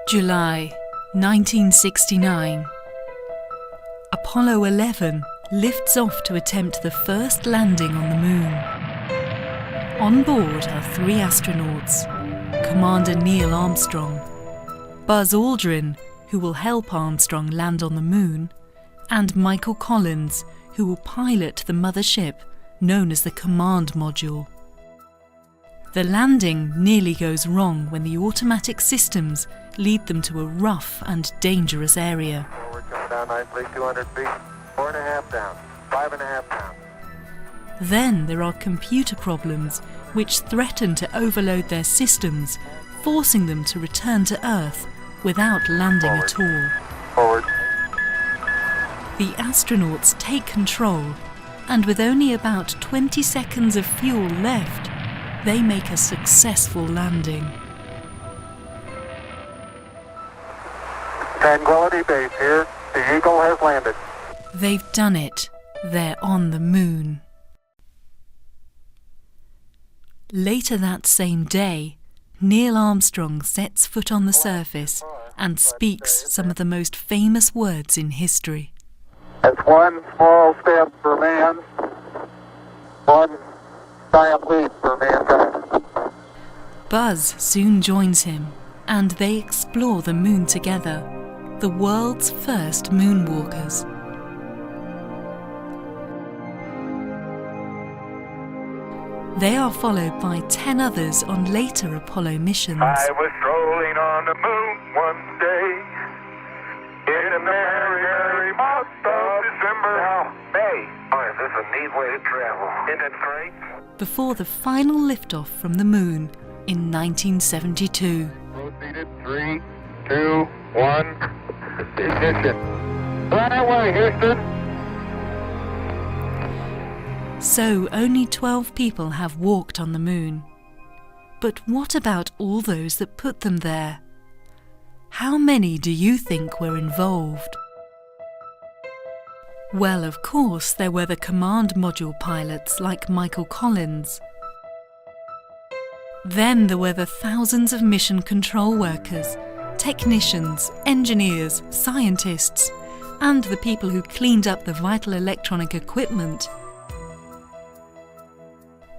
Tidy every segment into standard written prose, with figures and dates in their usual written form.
July 1969. Apollo 11 lifts off to attempt the first landing on the moon. On board are 3 astronauts: Commander Neil Armstrong, Buzz Aldrin, who will help Armstrong land on the moon, and Michael Collins, who will pilot the mothership known as the Command Module. The landing nearly goes wrong when the automatic systems lead them to a rough and dangerous area. Forward, come down nicely, 200 feet, 4.5 down, 5.5 down. Then there are computer problems which threaten to overload their systems, forcing them to return to Earth without landing at all. Forward. The astronauts take control, and with only about 20 seconds of fuel left, they make a successful landing. Tranquility Base here. The Eagle has landed. They've done it. They're on the moon. Later that same day, Neil Armstrong sets foot on the surface and speaks some of the most famous words in history. It's one small step for man, one giant leap for mankind. Buzz soon joins him, and they explore the moon together, the world's first moonwalkers. They are followed by 10 others on later Apollo missions. I was strolling on the moon one day, in a merry, merry month of December. Now, May. Oh, is this a neat way to travel? Isn't it great? Before the final liftoff from the moon in 1972. Proceeded, 3, 2, 1, ignition. Right away, Houston. So only 12 people have walked on the moon. But what about all those that put them there? How many do you think were involved? Well, of course, there were the Command Module pilots like Michael Collins. Then there were the thousands of mission control workers, technicians, engineers, scientists, and the people who cleaned up the vital electronic equipment.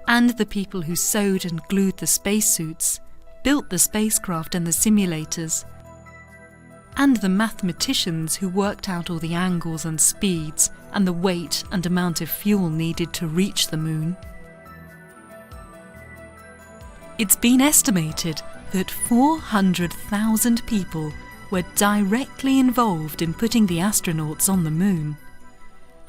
And the people who sewed and glued the spacesuits, built the spacecraft and the simulators, and the mathematicians who worked out all the angles and speeds and the weight and amount of fuel needed to reach the moon. It's been estimated that 400,000 people were directly involved in putting the astronauts on the moon.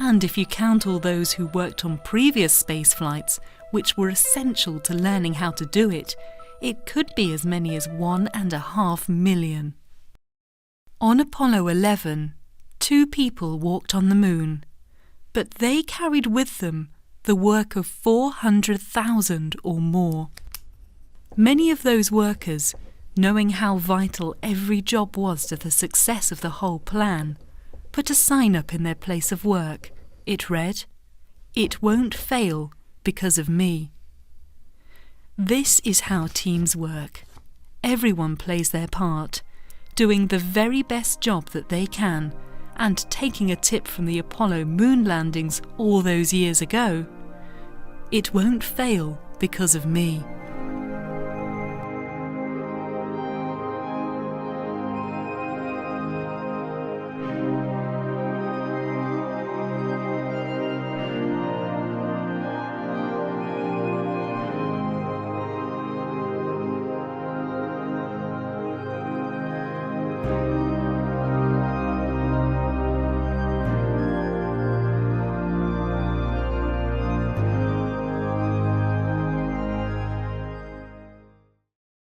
And if you count all those who worked on previous space flights, which were essential to learning how to do it, it could be as many as 1.5 million. On Apollo 11, 2 people walked on the moon, but they carried with them the work of 400,000 or more. Many of those workers, knowing how vital every job was to the success of the whole plan, put a sign up in their place of work. It read, "It won't fail because of me." This is how teams work. Everyone plays their part, doing the very best job that they can, and taking a tip from the Apollo moon landings all those years ago. It won't fail because of me.